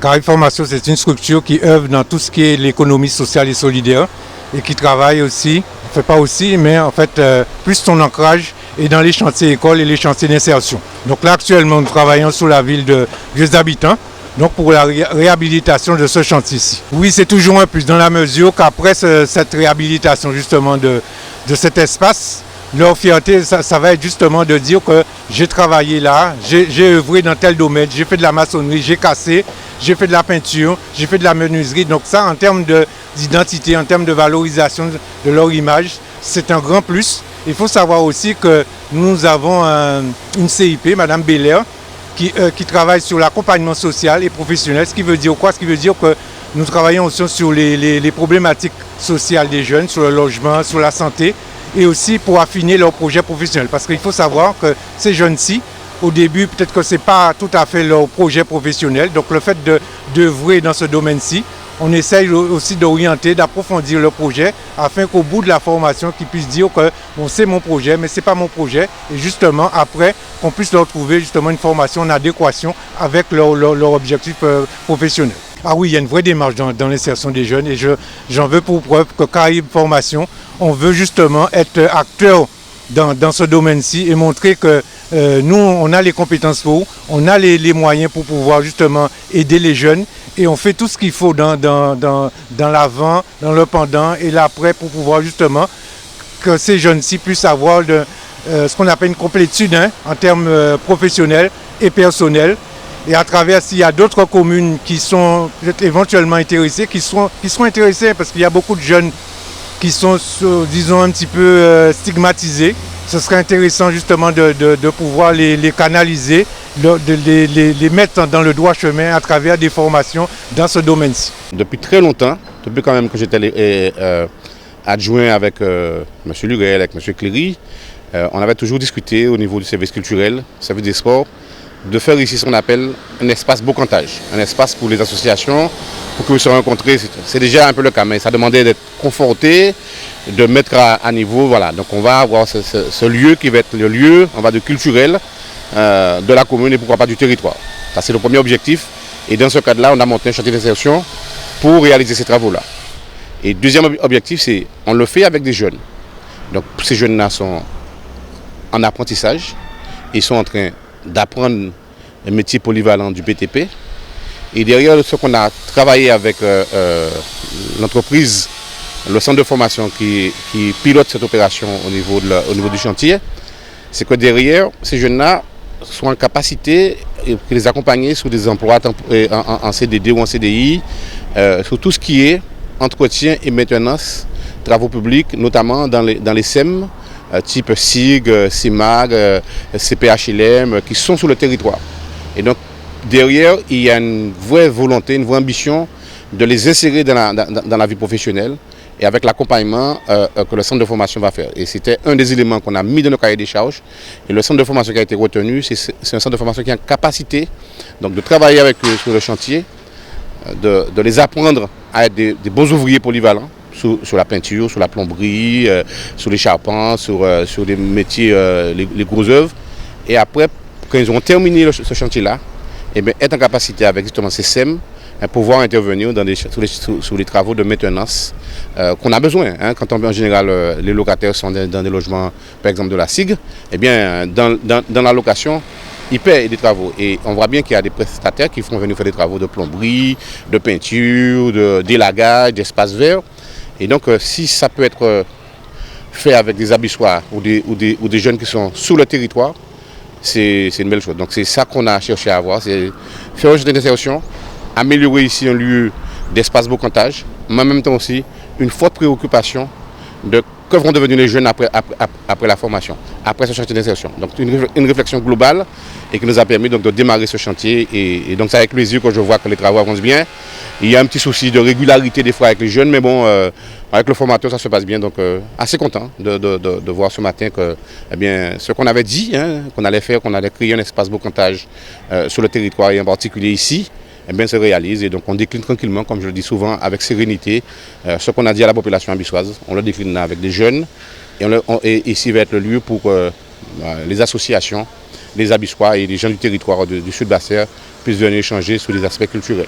Caraïbes Formation, c'est une structure qui œuvre dans tout ce qui est l'économie sociale et solidaire et qui travaille aussi, on ne fait pas aussi, mais en fait, plus son ancrage est dans les chantiers écoles et les chantiers d'insertion. Donc là, actuellement, nous travaillons sur la ville de Vieux Habitants, donc pour la réhabilitation de ce chantier-ci. Oui, c'est toujours un plus dans la mesure qu'après cette réhabilitation justement de cet espace, leur fierté, ça va être justement de dire que j'ai travaillé là, j'ai œuvré dans tel domaine, j'ai fait de la maçonnerie, j'ai cassé, j'ai fait de la peinture, j'ai fait de la menuiserie. Donc ça, en termes d'identité, en termes de valorisation de leur image, c'est un grand plus. Il faut savoir aussi que nous avons une CIP, Madame Belair, qui travaille sur l'accompagnement social et professionnel. Ce qui veut dire quoi? Ce qui veut dire que nous travaillons aussi sur les problématiques sociales des jeunes, sur le logement, sur la santé, et aussi pour affiner leurs projets professionnels. Parce qu'il faut savoir que ces jeunes-ci, au début, peut-être que ce n'est pas tout à fait leur projet professionnel. Donc le fait d'œuvrer dans ce domaine-ci, on essaye aussi d'orienter, d'approfondir le projet afin qu'au bout de la formation, qu'ils puissent dire que bon, c'est mon projet, mais ce n'est pas mon projet. Et justement, après, qu'on puisse leur trouver justement une formation en adéquation avec leur objectif professionnel. Ah oui, il y a une vraie démarche dans l'insertion des jeunes et j'en veux pour preuve que Caraïbes Formation, on veut justement être acteur dans ce domaine-ci et montrer que nous, on a les compétences pour, on a les moyens pour pouvoir justement aider les jeunes et on fait tout ce qu'il faut dans l'avant, dans le pendant et l'après pour pouvoir justement que ces jeunes-ci puissent avoir ce qu'on appelle une complétude en termes professionnels et personnels. Et à travers, s'il y a d'autres communes qui sont peut-être éventuellement intéressées, qui seront intéressées parce qu'il y a beaucoup de jeunes qui sont, disons, un petit peu stigmatisés. Ce serait intéressant justement de pouvoir les canaliser, de les mettre dans le droit chemin à travers des formations dans ce domaine-ci. Depuis très longtemps, depuis quand même que j'étais adjoint avec M. Lurel, avec M. Cléry, on avait toujours discuté au niveau du service culturel, service des sports, de faire ici ce qu'on appelle un espace bocantage, un espace pour les associations, pour que vous se rencontrez. C'est déjà un peu le cas, mais ça demandait d'être conforté, de mettre à niveau. Voilà. Donc on va avoir ce lieu qui va être le lieu, on va dire, culturel de la commune et pourquoi pas du territoire. Ça c'est le premier objectif. Et dans ce cadre-là, on a monté un chantier d'insertion pour réaliser ces travaux-là. Et deuxième objectif, c'est on le fait avec des jeunes. Donc ces jeunes-là sont en apprentissage, ils sont en train d'apprendre le métier polyvalent du BTP. Et derrière ce qu'on a travaillé avec l'entreprise, le centre de formation qui pilote cette opération au niveau du chantier, c'est que derrière, ces jeunes-là sont en capacité de les accompagner sur des emplois en CDD ou en CDI, sur tout ce qui est entretien et maintenance, travaux publics, notamment dans les SEM, type SIG, CIMAG, CPHLM, qui sont sur le territoire. Et donc, derrière, il y a une vraie volonté, une vraie ambition de les insérer dans la vie professionnelle et avec l'accompagnement que le centre de formation va faire. Et c'était un des éléments qu'on a mis dans nos cahiers des charges. Et le centre de formation qui a été retenu, c'est un centre de formation qui a une capacité donc, de travailler avec eux sur le chantier, de les apprendre à être des bons ouvriers polyvalents, sur la peinture, sur la plomberie, sur les charpents, sur les métiers, les gros œuvres. Et après, quand ils auront terminé ce chantier-là, être en capacité avec justement ces SEM, pouvoir intervenir sur les travaux de maintenance qu'on a besoin. Quand en général les locataires sont dans des logements, par exemple de la SIG, dans la location, ils paient des travaux. Et on voit bien qu'il y a des prestataires qui font venir faire des travaux de plomberie, de peinture, d'élagage, d'espaces verts. Et donc, si ça peut être fait avec des abyssoirs ou des jeunes qui sont sur le territoire, c'est une belle chose. Donc, c'est ça qu'on a cherché à avoir, c'est faire une journée d'insertion, améliorer ici un lieu d'espace bocantage, mais en même temps aussi une forte préoccupation de que vont devenir les jeunes après la formation, après ce chantier d'insertion. Donc, une réflexion globale et qui nous a permis donc, de démarrer ce chantier. Et donc, c'est avec plaisir que je vois que les travaux avancent bien. Il y a un petit souci de régularité des fois avec les jeunes, mais bon, avec le formateur, ça se passe bien. Donc, assez content de voir ce matin que ce qu'on avait dit, qu'on allait faire, qu'on allait créer un espace bocantage sur le territoire et en particulier ici, se réalise. Et donc, on décline tranquillement, comme je le dis souvent, avec sérénité. Ce qu'on a dit à la population ambissoise, on le décline avec des jeunes. Et ici va être le lieu pour les associations les Abissois et les gens du territoire du Sud Basser puissent venir échanger sur les aspects culturels.